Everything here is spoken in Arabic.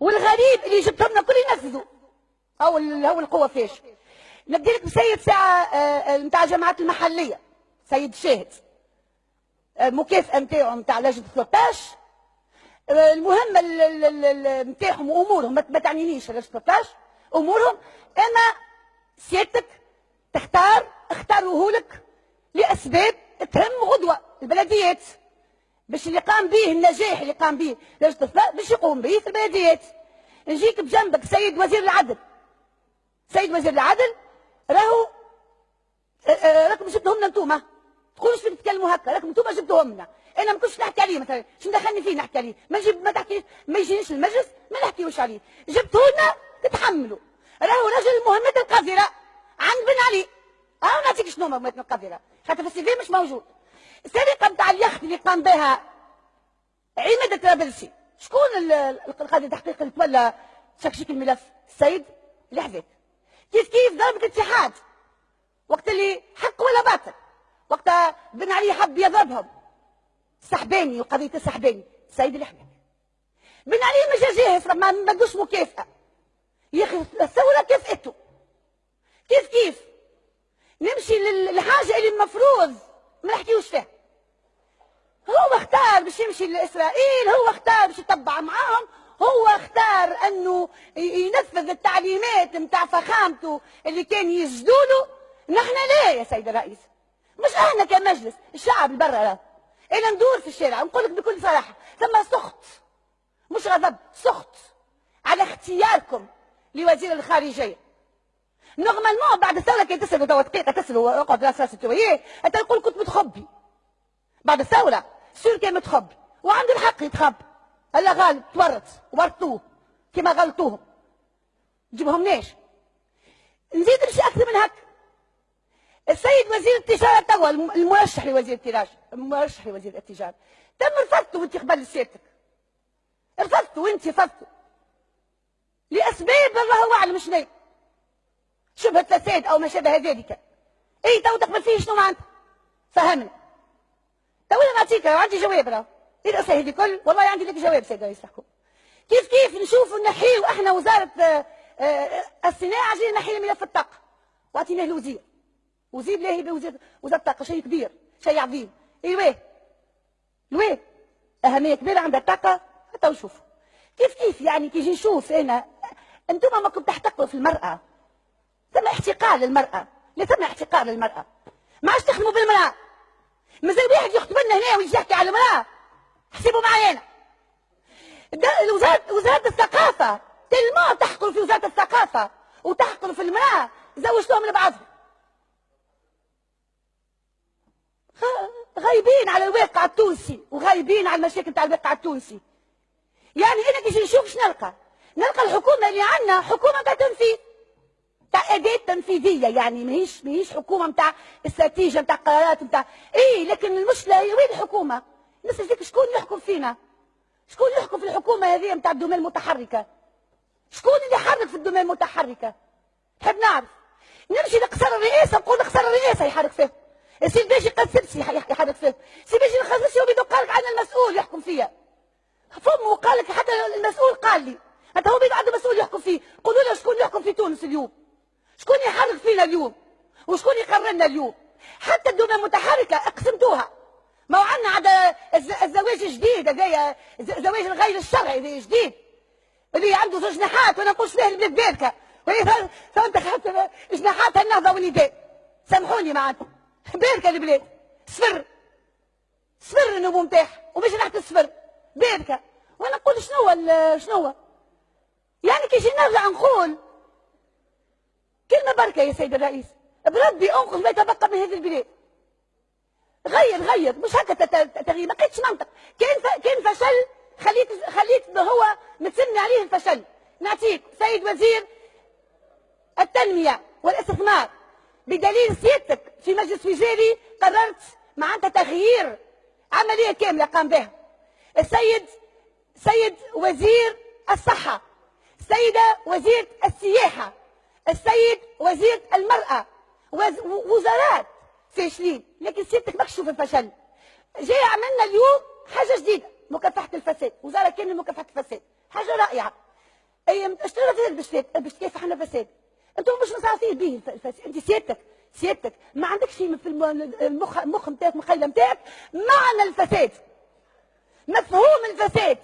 والغريب اللي جبتهم لنا كل ينفذوا هو القوه فيش. نبدي لك بسيد ساعه نتاع جامعات المحليه، سيد شاهد المكافاه نتاعو نتاع لجنه 13. المهمه نتاعهم وامورهم ما تعنينيش لجنه 13 امورهم، اما سيادتك اختاروه لك لاسباب تهم غدوه البلديات، باش اللي قام به النجاح اللي قام به لجنه 13 باش يقوم به في البلديات. نجيك بجنبك سيد وزير العدل. سيد وزير العدل راكم جبتوهم لنا انتوما، تقولوش فيك تتكلموا هكا، راكم انتوما جبتوهم لنا. انا ما كنتش نحكي عليه مثلا، شنو دخلني فيه نحكي عليه؟ ما تحكيش، ما يجينيش المجلس ما نحكيوش عليه. جبتوه لنا تتحملوا. راهو رجل المهمات القذره عند بن علي. نعطيك شنو مهمات القذره، خاطر في السي في مش موجود. السرقه نتاع اليخت اللي قام بها عماد الطرابلسي، شكون القاضي التحقيق اللي تولى تشكشيك الملف؟ السيد الحذاء. كيف ضربة الاتحاد وقت اللي حق ولا باطل، وقت بن علي حب يضربهم السحباني وقضية السحباني، السيد الحذاء. بن علي مش جاهز، ما بدوش مكافأة يا اخي، الثورة كافئته. كيف نمشي للحاجة اللي المفروض ما نحكيوش فيها. هو اختار باش يمشي لإسرائيل، هو اختار باش يتبع معاهم، هو اختار انه ينفذ التعليمات نتاع فخامته اللي كان يسجدوا له. نحن لا يا سيد الرئيس، مش احنا كمجلس، الشعب اللي برا. انا ندور في الشارع ونقول لك بكل صراحه، ثم سخط مش غضب، سخط على اختياركم لوزير الخارجيه. نورمالمون بعد الثوره كي تسالوا توا دقيقه تسالوا اقعد راس التويه، انت تقول كنت متخبي. بعد الثوره سور كان متخبي وعنده الحق يتخبى. هلا غالب تورط ورطوه كما غلطوهم، جيبهمناش. نزيد نمشي اكثر من هكا. السيد وزير التجاره توا المرشح لوزير التجاره، المرشح لوزير التجاره تم رفضته وانت قبل سيادتك، رفضته وانت رفضته لاسباب الله اعلم شنو، شبهه فساد او ما شابه ذلك. اي تو تقبل فيه شنو معناتها؟ فهمنا. تو انا نعطيك عندي جواب راه إذا سهل الكل، والله عندي لك جواب سيد رئيس الحكومة. كيف نشوفوا نحيوا احنا وزارة الصناعة، جينا نحيوا ملف الطاقة واعطيناه الوزير. وزير لاهي بوزارة الطاقة، شيء كبير، شيء عظيم. الويه أهمية كبيرة عند الطاقة. حتى نشوفوا كيف يعني كي نجي نشوف أنا أنتم ما كنتم تحتقروا في المرأة. ثم احتقار للمرأة، لا ثم احتقار للمرأة. ما عادش تخدموا بالمرأة. مازال واحد يخطب لنا هنا ويجي يحكي على المرأة، حسبوا معايا انا. وزارة الثقافة تلمو تحقر في وزارة الثقافة وتحقر في المرأة، زوجتهم لبعضهم. غايبين على الواقع التونسي وغايبين على المشاكل تاع الواقع التونسي. يعني انا كي نشوف شنو نلقى الحكومة اللي عندنا حكومة تاع تنفيذ، تاع أداة تنفيذية، يعني ماهيش حكومة نتاع استراتيجية نتاع قرارات نتاع لكن المشكلة هي وين الحكومة؟ الناس اللي شكون يحكم فينا؟ شكون يحكم في الحكومة هذه نتاع الدومين المتحركة؟ شكون اللي يحرك في الدومين المتحركة؟ نحب نعرف. نمشي لقصر الرئاسة نقول قصر الرئاسة يحرك فيه. السي الباشي قد سبسي يحرك فيه. السي الباشي الخزرسي هو قال لك أنا المسؤول يحكم فيا. فمه قال لك حتى المسؤول قال لي حتى هو عنده مسؤول يحكم فيه. قولوا له شكون يحكم في تونس اليوم؟ شكون يحرك فينا اليوم؟ وشكون يقرر لنا اليوم؟ حتى الدومين المتحركة اقسمتوها. ما هو عندنا عاد الزواج الجديد هذايا، الزواج الغير الشرعي هذا جديد اللي عنده زوج جناحات، وانا نقولش فيه البلاد باركه فهمت خاطر جناحاتها النهضه والنداء. سامحوني معناتها باركه البلاد صفر النمو نتاعها ومش تحت الصفر باركه. وانا نقول شنو يعني كي نرجع نقول كلمه بركه يا سيد الرئيس، بربي انقذ ما يتبقى من هذه البلاد. غير مش هكا تغيير، ما كانش منطق. كان فشل خليت هو متسمي عليه الفشل. نعطيك سيد وزير التنميه والاستثمار، بدليل سيادتك في مجلس وزاري قررت معناتها تغيير عمليه كامله قام بها. سيد وزير الصحه، السيده وزيره السياحه، السيد وزير المراه، وزارات فاشلين، لكن سيادتك ماكش تشوف الفشل. جاي عملنا اليوم حاجه جديده، مكافحه الفساد، وزاره كامله مكافحه الفساد، حاجه رائعه. اي اشترى فساد باش تكافحنا فساد. انتم مش متعاطين به الفساد. انت سيادتك ما عندكش في المخ نتاعك، المخيله نتاعك معنى الفساد، مفهوم الفساد.